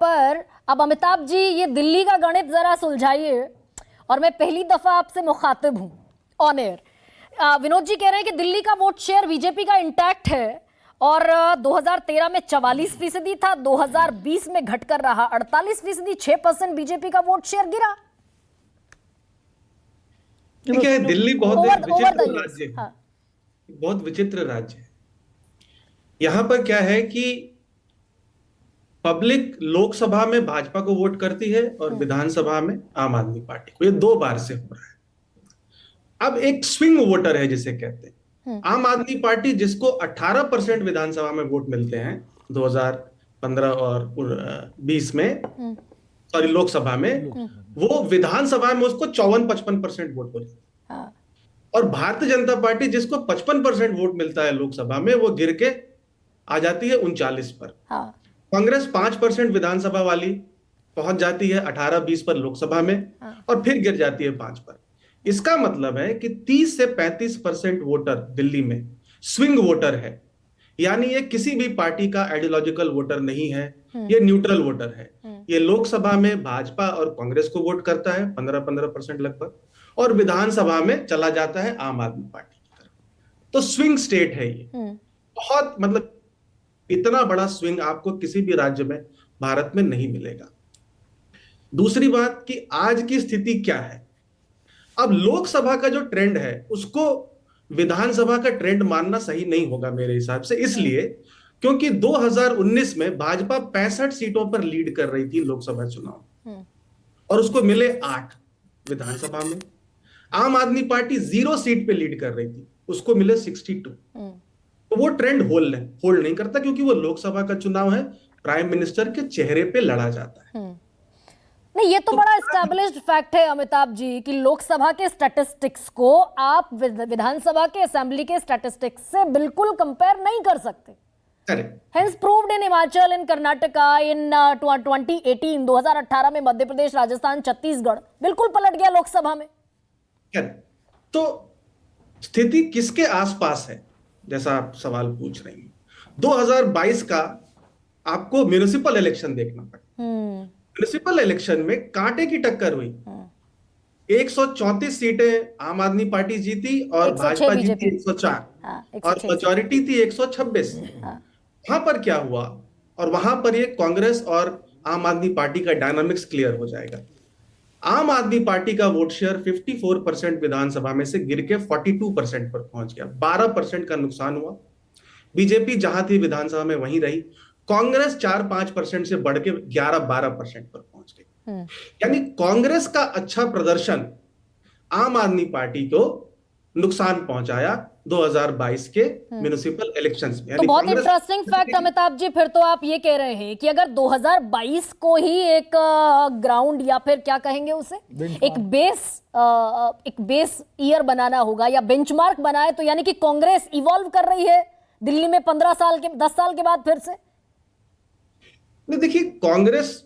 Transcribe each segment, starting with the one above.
पर अब अमिताभ जी ये दिल्ली का गणित जरा सुलझाइए। और मैं पहली दफा आपसे मुखातिब हूं ऑन एयर। विनोद जी कह रहे हैं कि दिल्ली का वोट शेयर बीजेपी का इंटैक्ट है और 2013 में 44% था, 2020 में घटकर रहा 48%, 6% बीजेपी का वोट शेयर गिरा। ठीक है, दिल्ली बहुत विचित्र राज्य है। हाँ। बहुत विचित्र राज्य है। यहां पर क्या है कि पब्लिक लोकसभा में भाजपा को वोट करती है और विधानसभा में आम आदमी पार्टी को। ये 2 बार से हो रहा है। अब एक स्विंग वोटर है जिसे कहते हैं। आम आदमी पार्टी जिसको 18% विधानसभा में वोट मिलते हैं 2015 और 20 में, सॉरी लोकसभा में, वो विधानसभा में उसको 54-55% वोट हो जाता है। और भारतीय जनता पार्टी जिसको 55% वोट मिलता है लोकसभा में, वो गिर के आ जाती है 39 पर। कांग्रेस 5% विधानसभा वाली पहुंच जाती है 18-20 पर लोकसभा में, और फिर गिर जाती है 5 पर। इसका मतलब है कि 30 से 35% वोटर दिल्ली में स्विंग वोटर है। यानी ये किसी भी पार्टी का आइडियोलॉजिकल वोटर नहीं है, ये न्यूट्रल वोटर है। ये लोकसभा में भाजपा और कांग्रेस को वोट करता है 15-15% लगभग, और विधानसभा में चला जाता है आम आदमी पार्टी की तरफ। तो स्विंग स्टेट है ये। बहुत, मतलब इतना बड़ा स्विंग आपको किसी भी राज्य में भारत में नहीं मिलेगा। दूसरी बात कि आज की स्थिति क्या है। अब लोकसभा का जो ट्रेंड है उसको विधानसभा का ट्रेंड मानना सही नहीं होगा मेरे हिसाब से, इसलिए क्योंकि 2019 में भाजपा 65 सीटों पर लीड कर रही थी लोकसभा चुनाव, और उसको मिले 8 विधानसभा में। आम आदमी पार्टी 0 सीट पे लीड कर रही थी, उसको मिले 62। तो वो ट्रेंड होल्ड नहीं करता, क्योंकि वो लोकसभा का चुनाव है, प्राइम मिनिस्टर के चेहरे पे लड़ा जाता है। नहीं, ये तो बड़ा एस्टैब्लिश्ड फैक्ट है अमिताभ जी कि लोकसभा के स्टैटिस्टिक्स को आप विधानसभा के असेंबली के स्टैटिस्टिक्स से बिल्कुल कंपेयर नहीं कर सकते। Hence proved in हिमाचल, इन कर्नाटका, इन 2018, 2018 में मध्य प्रदेश, राजस्थान, छत्तीसगढ़ बिल्कुल पलट गया लोकसभा में। तो स्थिति किसके आसपास है, जैसा आप सवाल पूछ रही हैं। 2022 का आपको म्युनिसिपल इलेक्शन देखना पड़ेगा। म्युनिसिपल इलेक्शन में कांटे की टक्कर हुई। 134 सीटें आम आदमी पार्टी जीती और भाजपा जीती 104, और मेजॉरिटी थी 126। वहां पर क्या हुआ, और वहां पर ये कांग्रेस और आम आदमी पार्टी का डायनामिक्स क्लियर हो जाएगा। आम आदमी पार्टी का वोट शेयर 54% विधानसभा में से गिर के 42% पर पहुंच गया। 12% का नुकसान हुआ। बीजेपी जहां थी विधानसभा में वहीं रही। कांग्रेस 4-5% से बढ़ के 11-12% पर पहुंच गई। यानी कांग्रेस का अच्छा प्रदर्शन आम आदमी पार्टी को नुकसान पहुंचाया 2022 के म्युनिसिपल इलेक्शंस में। तो बहुत इंटरेस्टिंग फैक्ट अमिताभ जी, फिर तो आप ये कह रहे हैं कि अगर 2022 को ही एक ग्राउंड या फिर क्या कहेंगे उसे, एक बेस ईयर बनाना होगा या बेंचमार्क बनाए, तो यानी कि कांग्रेस इवॉल्व कर रही है दिल्ली में 10 साल के बाद फिर से। नहीं, देखिए कांग्रेस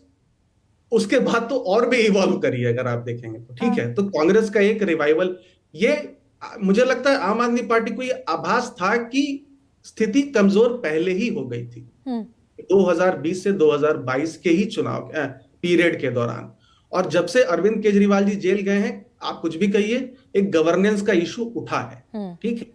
उसके बाद तो और भी इवॉल्व करी है, अगर आप देखेंगे तो। ठीक है, तो कांग्रेस का एक रिवाइवल, ये मुझे लगता है आम आदमी पार्टी को ये आभास था कि स्थिति कमजोर पहले ही हो गई थी 2020 से 2022 के ही चुनाव पीरियड के दौरान। और जब से अरविंद केजरीवाल जी जेल गए हैं, आप कुछ भी कहिए, एक गवर्नेंस का इशू उठा है। ठीक है,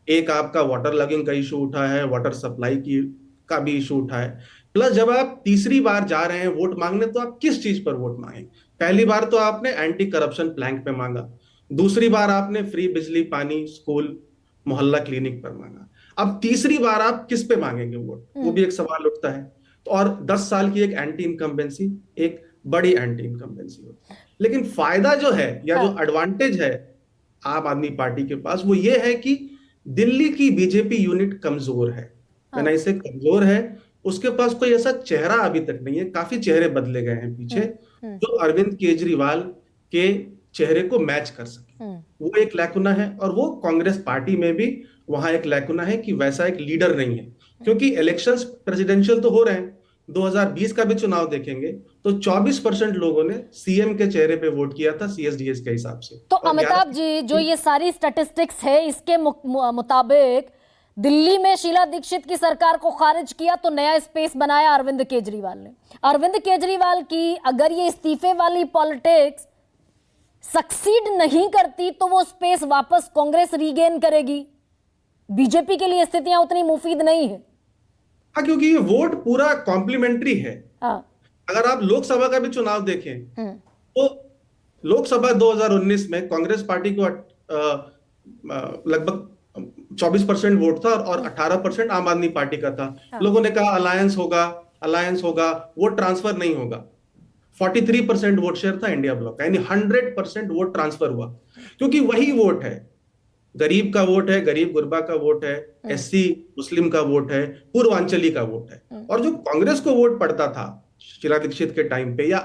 एक आपका वाटर लॉगिंग का इशू उठा है, वाटर सप्लाई की का भी इशू उठा है। प्लस जब आप तीसरी बार जा रहे हैं वोट मांगने, तो आप किस चीज पर वोट मांगे। पहली बार तो आपने एंटी करप्शन प्लैंक पे मांगा, दूसरी बार आपने फ्री बिजली, पानी, स्कूल, मोहल्ला क्लिनिक पर मांगा। अब तीसरी बार आप किस पे मांगेंगे वोट, वो भी एक सवाल उठता है। तो और 10 साल की एक एंटी इनकम्बेंसी, एक बड़ी एंटी इनकम्बेंसी होती है। लेकिन फायदा जो है, या जो एडवांटेज है आम आदमी पार्टी के पास, वो ये है कि दिल्ली की बीजेपी यूनिट कमजोर है। मैंने इसे कमजोर है, उसके पास कोई ऐसा चेहरा अभी तक नहीं है। काफी चेहरे बदले गए हैं पीछे, जो अरविंद केजरीवाल के चेहरे को मैच कर सके। वो एक लैकुना है, और वो कांग्रेस पार्टी में भी वहां एक लैकुना है कि वैसा एक लीडर नहीं है। क्योंकि इलेक्शंस प्रेसिडेंशियल तो हो रहे हैं, 2020 का भी चुनाव देखेंगे तो 24% लोगों ने सीएम के चेहरे पे वोट किया था सीएसडीएस के हिसाब से। तो अमिताभ जी, जो ये सारी स्टैटिस्टिक्स है, इसके मुताबिक दिल्ली में शीला दीक्षित की सरकार को खारिज किया तो नया स्पेस बनाया अरविंद केजरीवाल ने। अरविंद केजरीवाल की अगर ये इस्तीफे वाली पॉलिटिक्स सक्सीड नहीं करती तो वो स्पेस वापस कांग्रेस रीगेन करेगी। बीजेपी के लिए स्थितियां उतनी मुफीद नहीं है। हाँ, क्योंकि ये वोट पूरा कॉम्प्लीमेंट्री है। हाँ। अगर आप लोकसभा का भी चुनाव देखें तो लोकसभा 2019 में कांग्रेस पार्टी को लगभग 24% वोट था और 18% आम आदमी पार्टी का था। लोगों ने कहा अलायंस होगा, वोट ट्रांसफर नहीं होगा। 43% वोट शेयर था इंडिया ब्लॉक का, यानी 100% वोट ट्रांसफर हुआ, क्योंकि वही वोट है, गरीब का वोट है, गरीब गुरबा का वोट है, एससी मुस्लिम का वोट है, पूर्वांचली का वोट है। और जो कांग्रेस को वोट पड़ता था शीला दीक्षित के टाइम पे या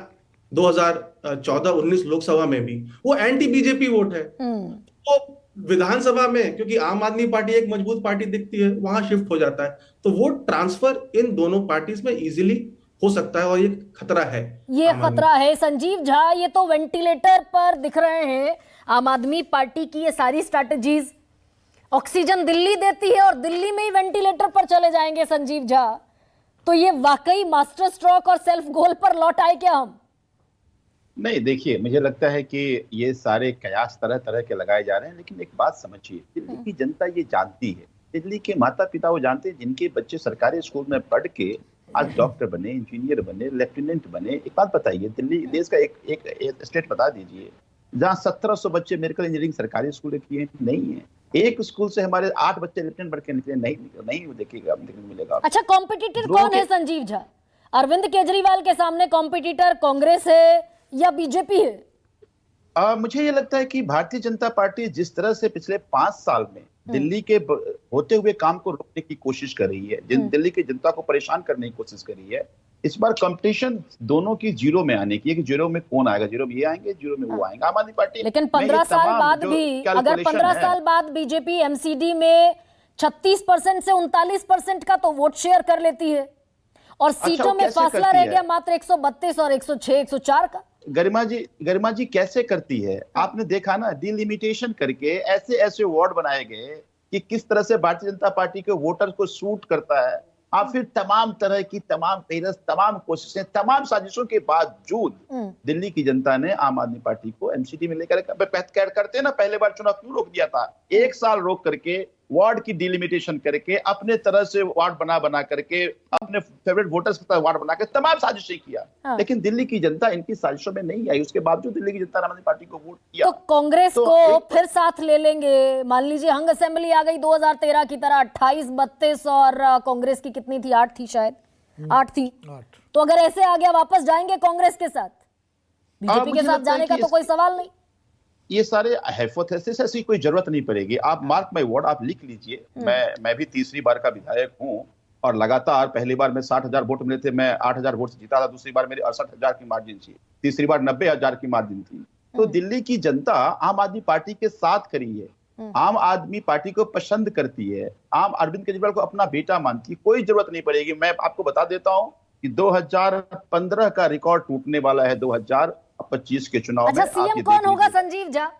2014-19 लोकसभा में भी, वो एंटी बीजेपी वोट है। तो विधानसभा में क्योंकि आम आदमी पार्टी एक मजबूत पार्टी दिखती है, वहां शिफ्ट हो जाता है, तो वोट ट्रांसफर इन दोनों पार्टीज में इजीली हो सकता है और ये खतरा है। ये खतरा है। संजीव झा, ये तो वेंटिलेटर पर दिख रहे हैं आम आदमी पार्टी की ये सारी स्ट्रैटेजीज। ऑक्सीजन दिल्ली देती है और दिल्ली में ही वेंटिलेटर पर चले जाएंगे संजीव झा, तो ये वाकई मास्टर स्ट्रोक और सेल्फ गोल पर लौट आए क्या हम? नहीं, देखिए, मुझे लगता है कि ये सारे कयास तरह तरह के लगाए जा रहे हैं, लेकिन एक बात समझिए, दिल्ली की जनता ये जानती है, दिल्ली के माता पिता वो जानते हैं जिनके बच्चे सरकारी स्कूल में पढ़ के आज डॉक्टर बने, इंजीनियर बने, लेफ्टिनेंट बने। एक बात बताइए, दिल्ली देश का एक स्टेट बता दीजिए जहाँ 1700 बच्चे मेडिकल इंजीनियरिंग सरकारी स्कूल किए नहीं है। एक स्कूल से हमारे 8 बच्चे लेफ्टिनेंट बढ़ के निकले, नहीं देखिएगा, मिलेगा। अच्छा, कॉम्पिटिटर कौन है संजीव झा? अरविंद केजरीवाल के सामने कॉम्पिटिटर कांग्रेस है या बीजेपी है? मुझे ये लगता है कि भारतीय जनता पार्टी जिस तरह से पिछले 5 साल में दिल्ली के होते हुए काम को रोकने की कोशिश कर रही है, दिल्ली की जनता को परेशान करने की कोशिश कर रही है, इस बार कंपटीशन दोनों की जीरो में आने की है कि जीरो में कौन आएगा, जीरो में ये आएंगे, जीरो में वो आएंगे। आम आदमी पार्टी, लेकिन 15 साल बाद भी, अगर 15 साल बाद बीजेपी एमसीडी में 36% से 39% का तो वोट शेयर कर लेती है और सीटों में फासला रह गया मात्र 132 और 106, 104 का। गरिमा जी कैसे करती है? आपने देखा ना, डिलिमिटेशन करके ऐसे ऐसे वार्ड बनाए गए कि किस तरह से भारतीय जनता पार्टी के वोटर को सूट करता है। आप फिर तमाम तरह की तमाम कोशिशें, तमाम साजिशों के बावजूद दिल्ली की जनता ने आम आदमी पार्टी को एमसीडी में लेकर करते ना, पहले बार चुनाव क्यों रोक दिया था? 1 साल रोक करके वार्ड की डिलिमिटेशन करके अपने तरह से वार्ड बना करके अपने फेवरेट वोटर्स की तरह वार्ड बना के तमाम साजिशें किया। लेकिन दिल्ली की जनता इनकी साजिशों में नहीं आई, उसके बावजूद दिल्ली की जनता आम आदमी पार्टी को वोट किया। तो कांग्रेस को फिर साथ ले लेंगे? मान लीजिए हंग असेंबली आ गई 2013 की तरह, 28, 32 और कांग्रेस की कितनी थी? 8 थी शायद, 8 थी। तो अगर ऐसे आ गया, वापस जाएंगे कांग्रेस के साथ? बीजेपी के साथ जाने का तो कोई सवाल नहीं। ये सारे हाइपोथेसिस, ऐसी कोई जरूरत नहीं पड़ेगी। आप मार्क माय वर्ड, आप लिख लीजिए। मैं भी तीसरी बार का विधायक हूं और लगातार, पहली बार में 60,000 वोट मिले थे, मैं 8,000 वोट से जीता था। दूसरी बार मेरी 68,000 की मार्जिन थी, तीसरी बार 90,000 की मार्जिन थी। तो दिल्ली की जनता आम आदमी पार्टी के साथ खड़ी है, आम आदमी पार्टी को पसंद करती है, अरविंद केजरीवाल को अपना बेटा मानती है। कोई जरूरत नहीं पड़ेगी। मैं आपको बता देता हूं कि 2015 का रिकॉर्ड टूटने वाला है 2025 के चुनाव में। अच्छा, सीएम कौन होगा संजीव झा?